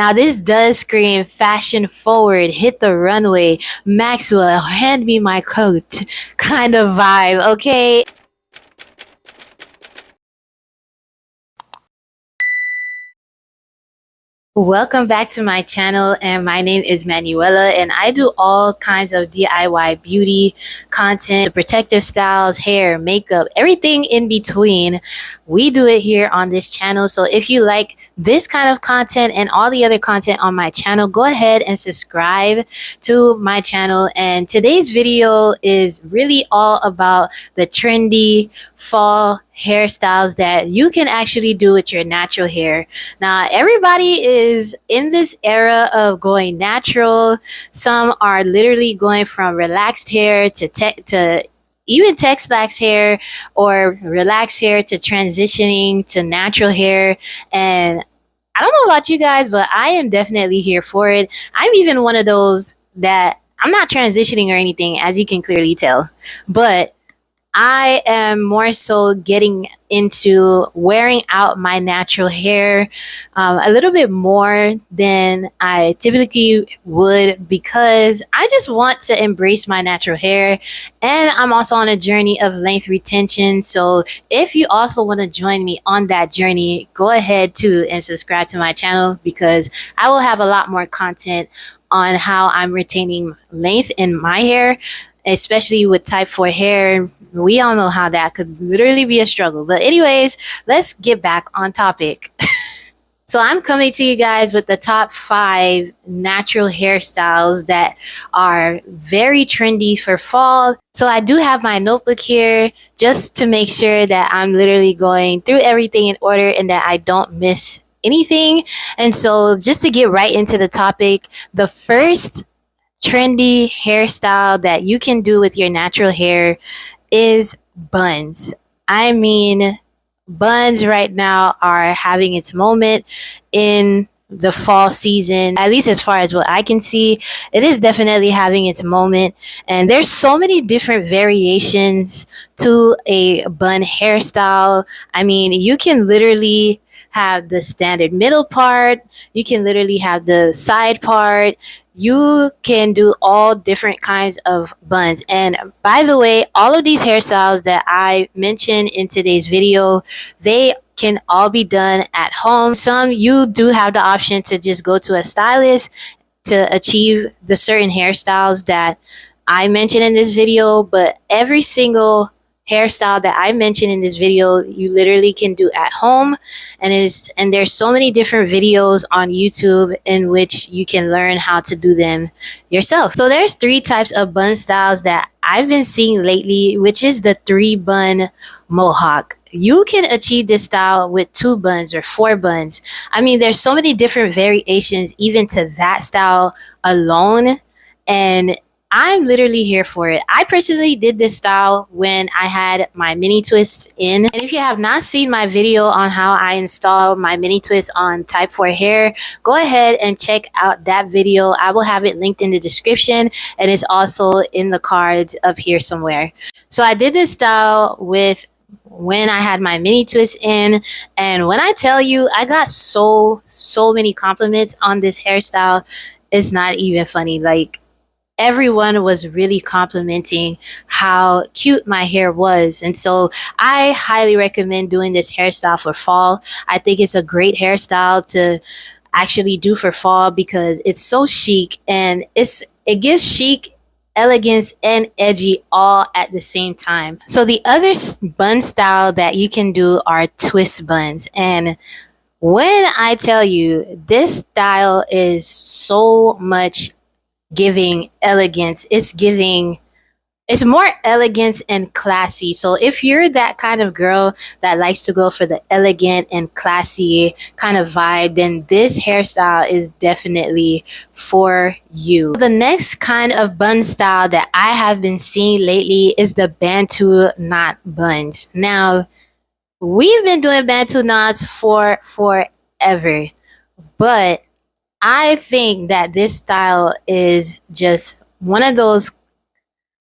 Now this does scream fashion forward, hit the runway, Maxwell, hand me my coat kind of vibe, okay? Welcome back to my channel, and my name is Manuela, and I do all kinds of DIY beauty content, protective styles, hair, makeup, everything in between. We do it here on this channel. So if you like this kind of content and all the other content on my channel, go ahead and subscribe to my channel. And today's video is really all about the trendy fall hairstyles that you can actually do with your natural hair. Now, everybody is in this era of going natural. Some are literally going from relaxed hair to even text-lax hair, or relaxed hair to transitioning to natural hair. And I don't know about you guys, but I am definitely here for it. I'm even one of those that I'm not transitioning or anything, as you can clearly tell, but I am more so getting into wearing out my natural hair a little bit more than I typically would, because I just want to embrace my natural hair. And I'm also on a journey of length retention. So if you also want to join me on that journey, go ahead too and subscribe to my channel, because I will have a lot more content on how I'm retaining length in my hair, especially with type 4 hair. We all know how that could literally be a struggle. But anyways, let's get back on topic. So I'm coming to you guys with the top 5 natural hairstyles that are very trendy for fall. So I do have my notebook here just to make sure that I'm literally going through everything in order and that I don't miss anything. And so just to get right into the topic, the first trendy hairstyle that you can do with your natural hair is buns. I mean, buns right now are having its moment in the fall season. At least as far as what I can see, it is definitely having its moment. And there's so many different variations to a bun hairstyle. I mean, you can literally have the standard middle part, you can literally have the side part, you can do all different kinds of buns. And by the way, all of these hairstyles that I mentioned in today's video, they can all be done at home. Some you do have the option to just go to a stylist to achieve the certain hairstyles that I mentioned in this video, but every single hairstyle that I mentioned in this video, you literally can do at home. And there's so many different videos on YouTube in which you can learn how to do them yourself. So there's 3 types of bun styles that I've been seeing lately, which is the 3-bun mohawk. You can achieve this style with 2 buns or 4 buns. I mean, there's so many different variations even to that style alone, and I'm literally here for it. I personally did this style when I had my mini twists in. And if you have not seen my video on how I install my mini twist on type 4 hair, go ahead and check out that video. I will have it linked in the description, and it's also in the cards up here somewhere. So I did this style with when I had my mini twist in, and when I tell you, I got so many compliments on this hairstyle, it's not even funny. Like, everyone was really complimenting how cute my hair was. And so I highly recommend doing this hairstyle for fall. I think it's a great hairstyle to actually do for fall because it's so chic, and it gives chic, elegance, and edgy all at the same time. So the other bun style that you can do are twist buns. And when I tell you, this style is so much giving elegance, it's more elegance and classy. So if you're that kind of girl that likes to go for the elegant and classy kind of vibe, then this hairstyle is definitely for you. The next kind of bun style that I have been seeing lately is the Bantu knot buns. Now, we've been doing Bantu knots for forever, but I think that this style is just one of those,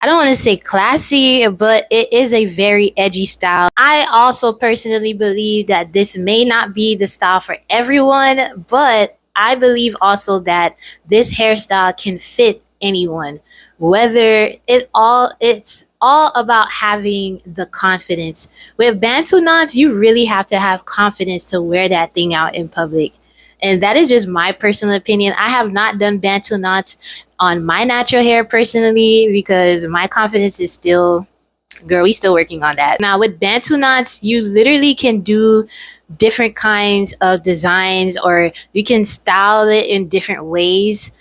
I don't want to say classy, but it is a very edgy style. I also personally believe that this may not be the style for everyone, but I believe also that this hairstyle can fit anyone, whether it's all about having the confidence. With bantu knots, you really have to have confidence to wear that thing out in public. And that is just my personal opinion. I have not done bantu knots on my natural hair personally because my confidence is still, girl, we still working on that. Now with bantu knots, you literally can do different kinds of designs, or you can style it in different ways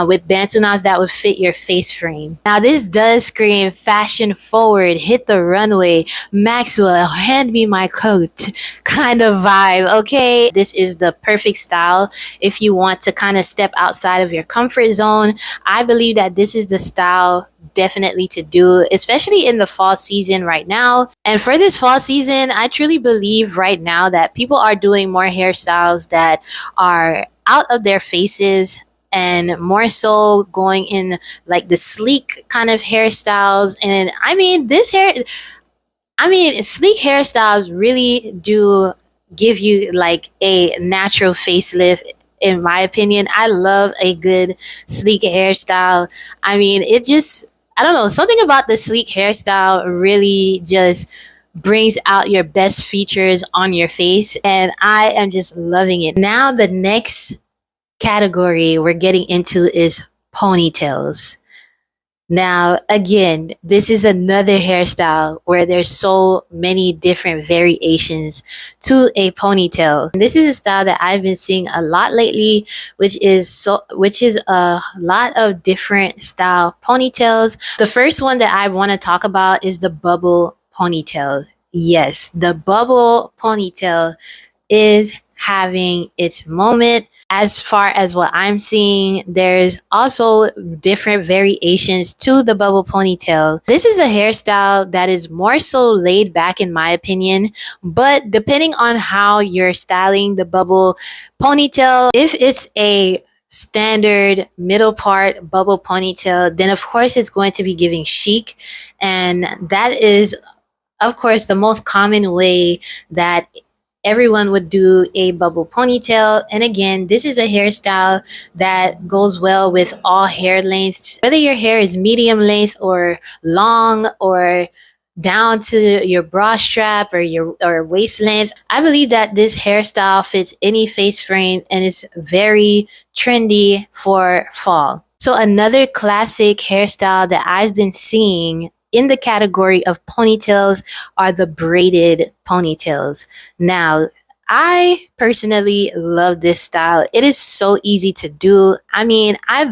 with bantu knots that would fit your face frame. Now this does scream fashion forward, hit the runway, Maxwell, hand me my coat kind of vibe, okay? This is the perfect style if you want to kind of step outside of your comfort zone. I believe that this is the style definitely to do, especially in the fall season right now. And for this fall season, I truly believe right now that people are doing more hairstyles that are out of their faces and more so going in like the sleek kind of hairstyles. And sleek hairstyles really do give you like a natural facelift. In my opinion, I love a good sleek hairstyle. It just, I don't know, something about the sleek hairstyle really just brings out your best features on your face, and I am just loving it. Now, the next category we're getting into is ponytails. Now, again, this is another hairstyle where there's so many different variations to a ponytail. And this is a style that I've been seeing a lot lately, which is a lot of different style ponytails. The first one that I want to talk about is the bubble ponytail. Yes, the bubble ponytail is having its moment. As far as what I'm seeing, there's also different variations to the bubble ponytail. This is a hairstyle that is more so laid back in my opinion, but depending on how you're styling the bubble ponytail, if it's a standard middle part bubble ponytail, then of course it's going to be giving chic, and that is of course the most common way that everyone would do a bubble ponytail. And again, this is a hairstyle that goes well with all hair lengths, whether your hair is medium length or long or down to your bra strap or your waist length. I believe that this hairstyle fits any face frame and is very trendy for fall. So another classic hairstyle that I've been seeing in the category of ponytails are the braided ponytails. Now, I personally love this style. It is so easy to do. I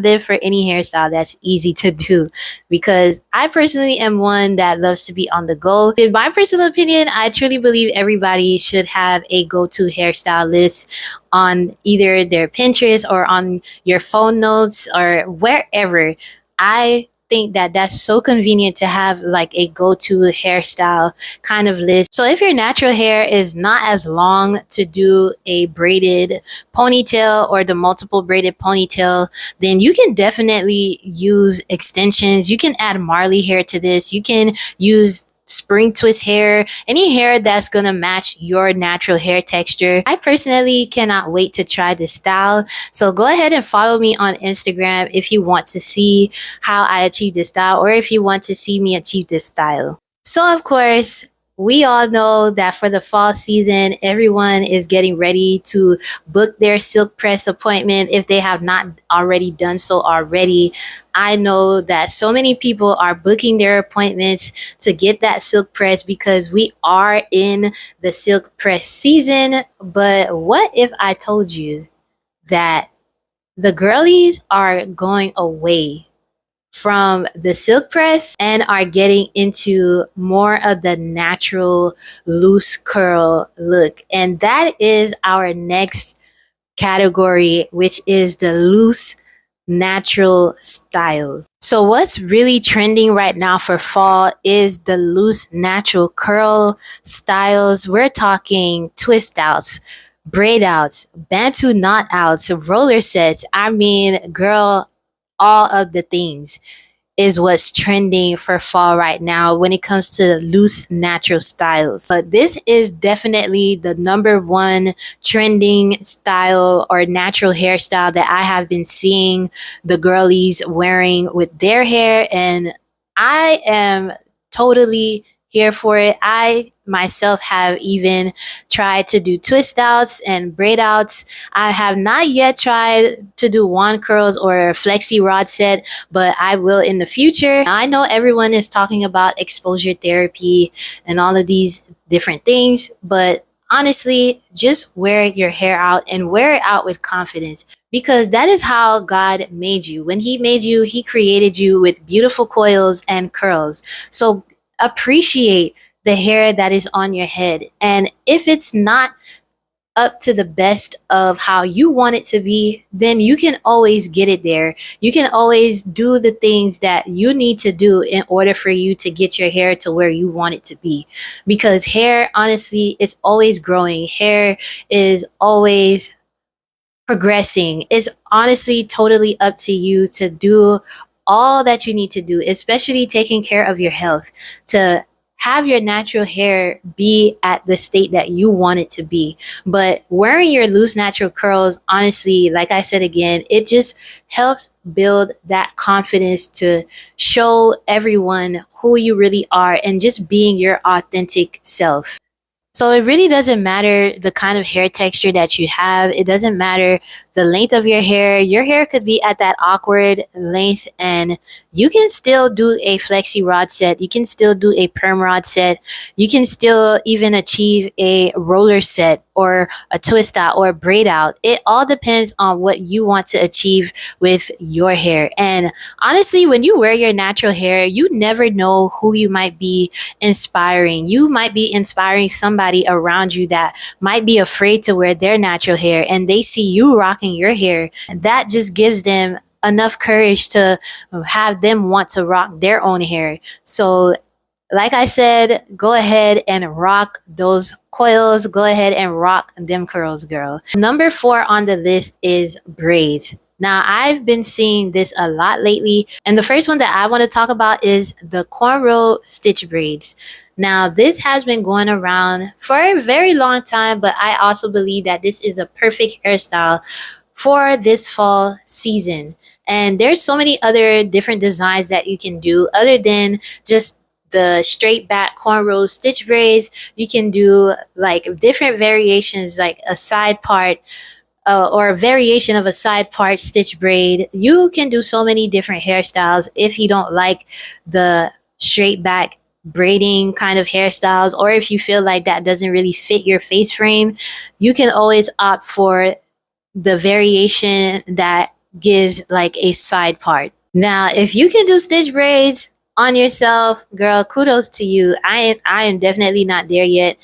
live for any hairstyle that's easy to do because I personally am one that loves to be on the go. In my personal opinion, I truly believe everybody should have a go-to hairstyle list on either their Pinterest or on your phone notes or wherever. I think that that's so convenient to have like a go-to hairstyle kind of list. So if your natural hair is not as long to do a braided ponytail or the multiple braided ponytail, then you can definitely use extensions. You can add Marley hair to this. You can use spring twist hair, any hair that's gonna match your natural hair texture. I personally cannot wait to try this style. So go ahead and follow me on Instagram if you want to see how I achieve this style, or if you want to see me achieve this style. So of course, we all know that for the fall season, everyone is getting ready to book their silk press appointment if they have not already done so already. I know that so many people are booking their appointments to get that silk press because we are in the silk press season. But what if I told you that the girlies are going away from the silk press and are getting into more of the natural loose curl look? And that is our next category, which is the loose natural styles. So what's really trending right now for fall is the loose natural curl styles. We're talking twist outs, braid outs, bantu knot outs, roller sets. Girl, all of the things. is what's trending for fall right now when it comes to loose natural styles. But this is definitely the number one trending style or natural hairstyle that I have been seeing the girlies wearing with their hair, and I am totally here for it. I myself have even tried to do twist outs and braid outs. I have not yet tried to do wand curls or flexi rod set, but I will in the future. I know everyone is talking about exposure therapy and all of these different things, but honestly, just wear your hair out and wear it out with confidence, because that is how God made you. When He made you, He created you with beautiful coils and curls. So appreciate the hair that is on your head. And if it's not up to the best of how you want it to be, then you can always get it there. You can always do the things that you need to do in order for you to get your hair to where you want it to be. Because hair, honestly, it's always growing. Hair is always progressing. It's honestly totally up to you to do all that you need to do, especially taking care of your health, to have your natural hair be at the state that you want it to be. But wearing your loose natural curls, honestly, like I said again, it just helps build that confidence to show everyone who you really are and just being your authentic self. So it really doesn't matter the kind of hair texture that you have. It doesn't matter the length of your hair. Your hair could be at that awkward length and you can still do a flexi rod set. You can still do a perm rod set. You can still even achieve a roller set or a twist out or a braid out. It all depends on what you want to achieve with your hair. And honestly, when you wear your natural hair, you never know who you might be inspiring. You might be inspiring somebody around you that might be afraid to wear their natural hair, and they see you rocking your hair. That just gives them enough courage to have them want to rock their own hair. So like I said, go ahead and rock those coils. Go ahead and rock them curls, girl. Number 4 on the list is braids. Now, I've been seeing this a lot lately, and the first one that I want to talk about is the cornrow stitch braids. Now, this has been going around for a very long time, but I also believe that this is a perfect hairstyle for this fall season. And there's so many other different designs that you can do other than just the straight back cornrow stitch braids. You can do like different variations, like a side part or a variation of a side part stitch braid. You can do so many different hairstyles if you don't like the straight back braiding kind of hairstyles, or if you feel like that doesn't really fit your face frame, you can always opt for the variation that gives like a side part. Now, if you can do stitch braids on yourself, girl, kudos to you. I am definitely not there yet,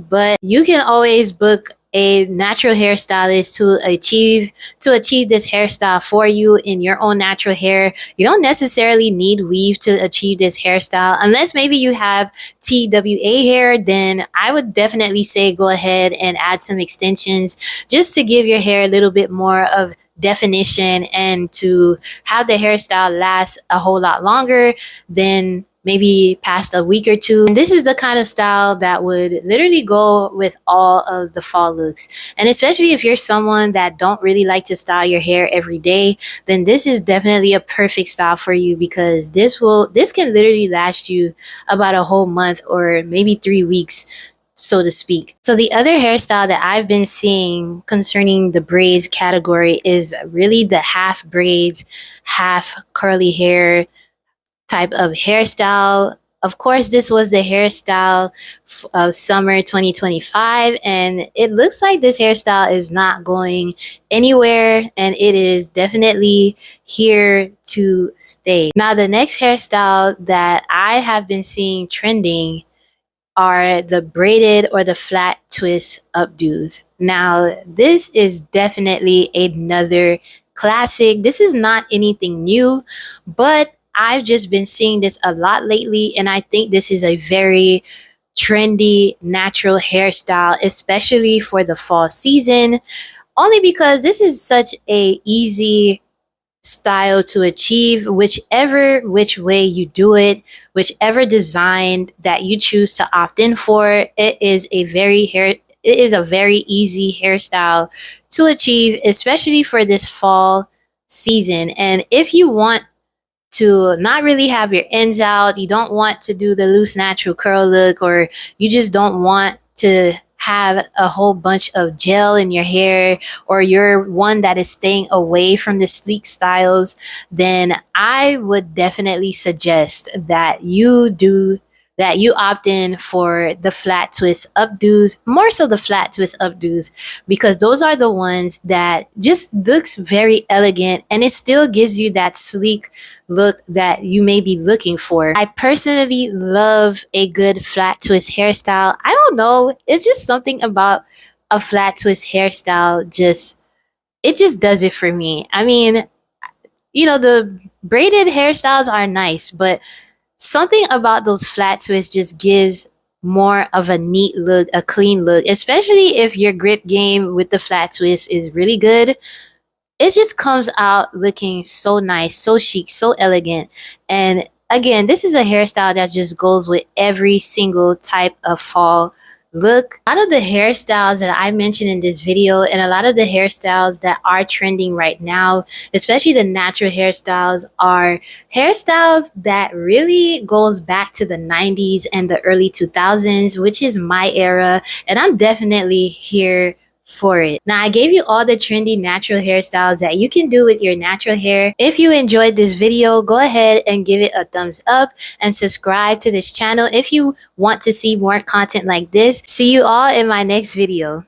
but you can always book a natural hairstylist to achieve this hairstyle for you in your own natural hair. You don't necessarily need weave to achieve this hairstyle, unless maybe you have TWA hair. Then I would definitely say go ahead and add some extensions just to give your hair a little bit more of definition and to have the hairstyle last a whole lot longer than maybe past a week or two. And this is the kind of style that would literally go with all of the fall looks. And especially if you're someone that don't really like to style your hair every day, then this is definitely a perfect style for you, because this can literally last you about a whole month or maybe 3 weeks, so to speak. So the other hairstyle that I've been seeing concerning the braids category is really the half braids, half curly hair type of hairstyle. Of course, this was the hairstyle of summer 2025, and it looks like this hairstyle is not going anywhere, and it is definitely here to stay. Now, the next hairstyle that I have been seeing trending are the braided or the flat twist updos. Now, this is definitely another classic. This is not anything new, but I've just been seeing this a lot lately, and I think this is a very trendy natural hairstyle, especially for the fall season, only because this is such a easy style to achieve whichever which way you do it, whichever design that you choose to opt in for. It is a very easy hairstyle to achieve, especially for this fall season. And if you want to not really have your ends out, you don't want to do the loose natural curl look, or you just don't want to have a whole bunch of gel in your hair, or you're one that is staying away from the sleek styles, then I would definitely suggest that you opt in for the flat twist updos, more so the flat twist updos, because those are the ones that just looks very elegant, and it still gives you that sleek look that you may be looking for. I personally love a good flat twist hairstyle. I don't know, it's just something about a flat twist hairstyle, it just does it for me. I mean, the braided hairstyles are nice, but something about those flat twists just gives more of a neat look, a clean look, especially if your grip game with the flat twist is really good. It just comes out looking so nice, so chic, so elegant. And again, this is a hairstyle that just goes with every single type of fall look. A lot of the hairstyles that I mentioned in this video, and a lot of the hairstyles that are trending right now, especially the natural hairstyles, are hairstyles that really goes back to the 90s and the early 2000s, which is my era, and I'm definitely here for it. Now, I gave you all the trendy natural hairstyles that you can do with your natural hair. If you enjoyed this video, go ahead and give it a thumbs up and subscribe to this channel if you want to see more content like this. See you all in my next video.